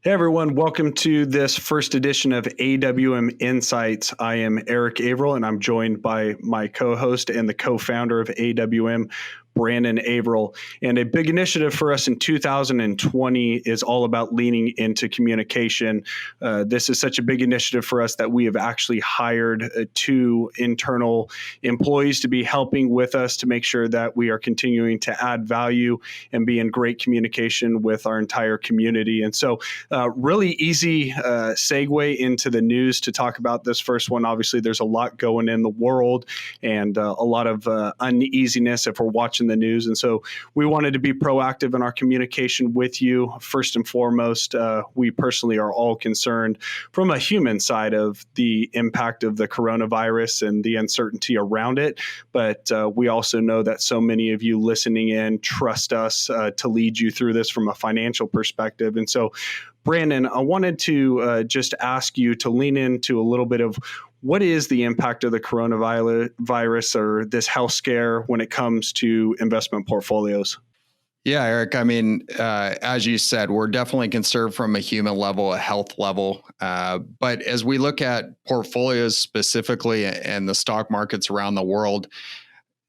Hey everyone, welcome to this first edition of AWM Insights. I am Erik Averill, and I'm joined by my co-host and the co-founder of AWM, Brandon Averill. And a big initiative for us in 2020 is all about leaning into communication. This is such a big initiative for us that we have actually hired two internal employees to be helping with us to make sure that we are continuing to add value and be in great communication with our entire community. And so really easy segue into the news to talk about this first one. Obviously, there's a lot going in the world and a lot of uneasiness if we're watching the news. And so we wanted to be proactive in our communication with you. First and foremost, we personally are all concerned from a human side of the impact of the coronavirus and the uncertainty around it. But we also know that so many of you listening in trust us to lead you through this from a financial perspective. And so Brandon, I wanted to just ask you to lean into a little bit of what is the impact of the coronavirus or this health scare when it comes to investment portfolios? Yeah, Erik, I mean, as you said, we're definitely concerned from a human level, a health level. But as we look at portfolios specifically and the stock markets around the world,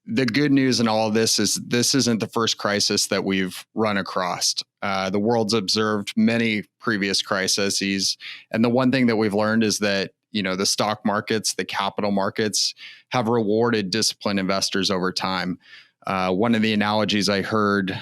the good news in all of this is this isn't the first crisis that we've run across. The world's observed many previous crises. And the one thing that we've learned is that, the stock markets, the capital markets have rewarded disciplined investors over time. One of the analogies I heard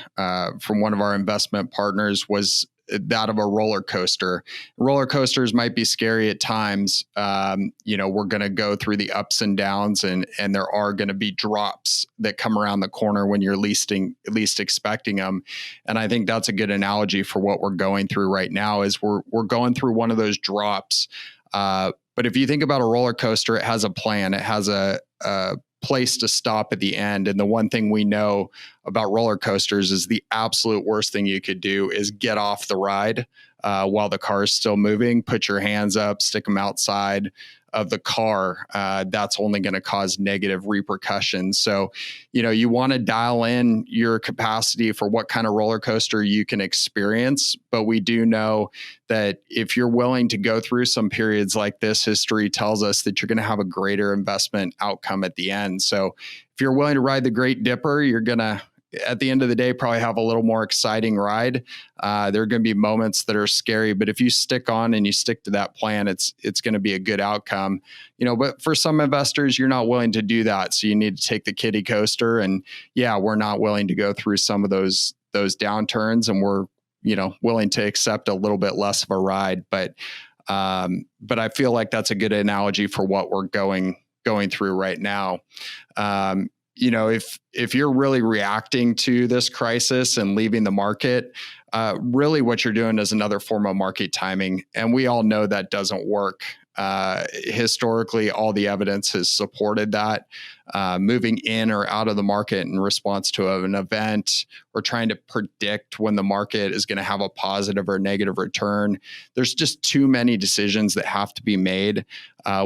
from one of our investment partners was that of a roller coaster. Roller coasters might be scary at times. We're going to go through the ups and downs, and there are going to be drops that come around the corner when you're least expecting them. And I think that's a good analogy for what we're going through right now. Is we're going through one of those drops. But if you think about a roller coaster, it has a plan. It has a place to stop at the end. And the one thing we know about roller coasters is the absolute worst thing you could do is get off the ride while the car is still moving. Put your hands up, stick them outside of the car. That's only going to cause negative repercussions. So, you want to dial in your capacity for what kind of roller coaster you can experience. But we do know that if you're willing to go through some periods like this, history tells us that you're going to have a greater investment outcome at the end. So if you're willing to ride the Great Dipper, you're going to, at the end of the day, probably have a little more exciting ride. There are going to be moments that are scary, but if you stick on and you stick to that plan, it's going to be a good outcome. But for some investors, you're not willing to do that. So you need to take the kiddie coaster. And yeah, we're not willing to go through some of those downturns, and we're, willing to accept a little bit less of a ride. But I feel like that's a good analogy for what we're going through right now. If you're really reacting to this crisis and leaving the market, really what you're doing is another form of market timing. And we all know that doesn't work. Historically, all the evidence has supported that. Moving in or out of the market in response to an event or trying to predict when the market is going to have a positive or negative return. There's just too many decisions that have to be made.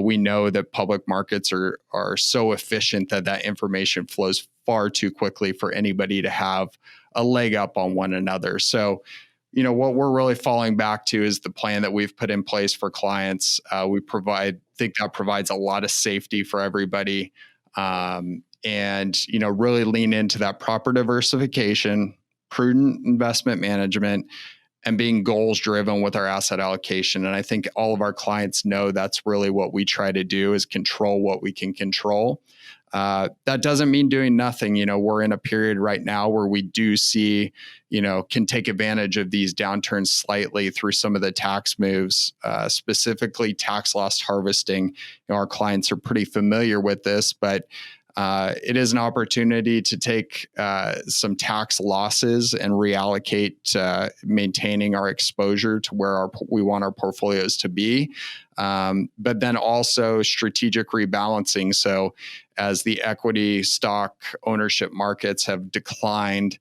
We know that public markets are so efficient that information flows far too quickly for anybody to have a leg up on one another. So, what we're really falling back to is the plan that we've put in place for clients. Think that provides a lot of safety for everybody. Really lean into that proper diversification, prudent investment management, and being goals driven with our asset allocation. And I think all of our clients know that's really what we try to do, is control what we can control. That doesn't mean doing nothing. We're in a period right now where we do see, can take advantage of these downturns slightly through some of the tax moves, specifically tax loss harvesting. Our clients are pretty familiar with this, but it is an opportunity to take some tax losses and reallocate maintaining our exposure to where we want our portfolios to be. But then also strategic rebalancing. So as the equity stock ownership markets have declined,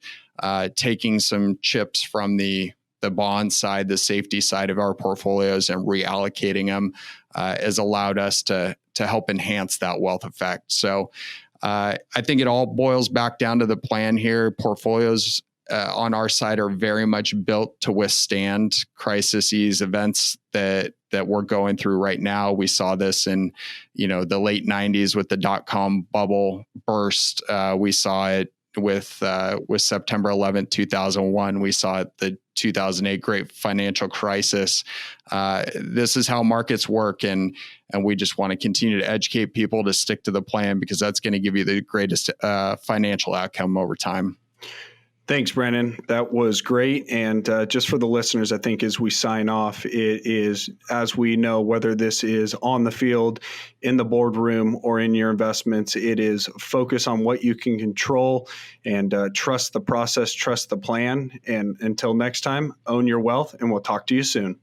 taking some chips from the bond side, the safety side of our portfolios, and reallocating them has allowed us to help enhance that wealth effect. So I think it all boils back down to the plan here. Portfolios on our side are very much built to withstand crises, events that we're going through right now. We saw this in, the late 90s with the dot-com bubble burst. We saw it with September 11th, 2001. We saw it the 2008 great financial crisis. This is how markets work. And we just want to continue to educate people to stick to the plan, because that's going to give you the greatest financial outcome over time. Thanks, Brandon. That was great. And just for the listeners, I think as we sign off, it is, as we know, whether this is on the field, in the boardroom, or in your investments, it is focus on what you can control and trust the process, trust the plan. And until next time, own your wealth, and we'll talk to you soon.